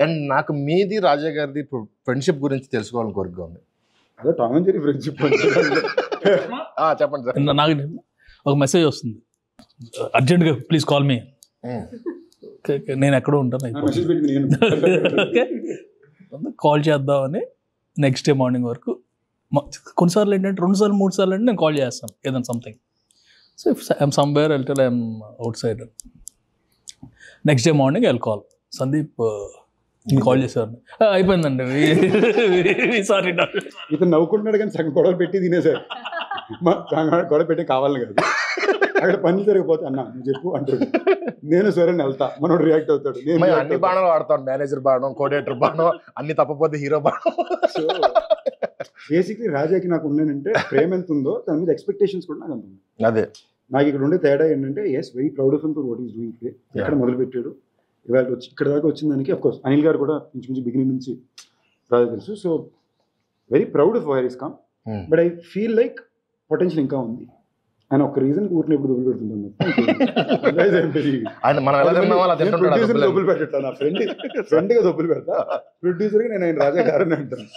And నాకు మీది రాజా గారిది ఫ్రెండ్షిప్ గురించి తెలుసుకోవాలని కోరిక ఉంది. అదే టామ్ అండ్ జెర్రీ ఫ్రెండ్షిప్. చెప్పండి సార్. నాకు ఒక మెసేజ్ వస్తుంది, అర్జెంట్గా ప్లీజ్ కాల్ మీ. నేను ఎక్కడో ఉంటాను, మెసేజ్ పెట్టి నేను కాల్ చేద్దామని నెక్స్ట్ డే మార్నింగ్ వరకు. కొన్నిసార్లు ఏంటంటే 2 సార్లు 3 సార్లు అంటే నేను కాల్ చేస్తాను ఏదైనా something. So if I'm somewhere వెళ్తే I'm outside. Next day morning I call Sandeep, call చేసేవాడిని, అయిపోయిందండి సారీ. ఇతను నవ్వుకుంటున్నాడు కానీ సగం గొడవలు పెట్టి తినేసారు. గొడవ పెట్టి కావాలని కాదు, అక్కడ పని జరిగిపోతే అన్న నువ్వు చెప్పు అంటాడు, నేను సరే వెళ్తా, మనోడు రియాక్ట్ అవుతాడు. నేను అన్ని బాణాలు వాడతాను, మేనేజర్ బాణం, కోఆర్డినేటర్ బాణం, అన్ని తప్పపోతే హీరో బాణం. సో బేసిక్లీ రాజాకి నాకు ఉన్నానంటే ప్రేమ ఎంత ఉందో దాని మీద ఎక్స్పెక్టేషన్స్ కూడా నాకు అంత ఉంది. అదే నాకు ఇక్కడ ఉండే తేడా ఏంటంటే is very proud of him for what is doing today. ఎక్కడ మొదలు పెట్టాడు, ఇవాళ వచ్చి ఇక్కడ దాకా వచ్చిన దానికి అఫ్కోర్స్ అనిల్ గారు కూడా కొంచెం బిగినింగ్ నుంచి రాజా తెలుసు. So very proud of wire is come, but I feel like potential ఇంకా ఉంది. ఆయన ఒక రీజన్ ఊరిని ఎప్పుడు దొబ్బులు పెడుతుంటాను. దొబ్బులు పెట్టా, నా ఫ్రెండ్గా దొబ్బులు పెడతా, ప్రొడ్యూసర్గా నేను ఆయన రాజా గారని అంటాను.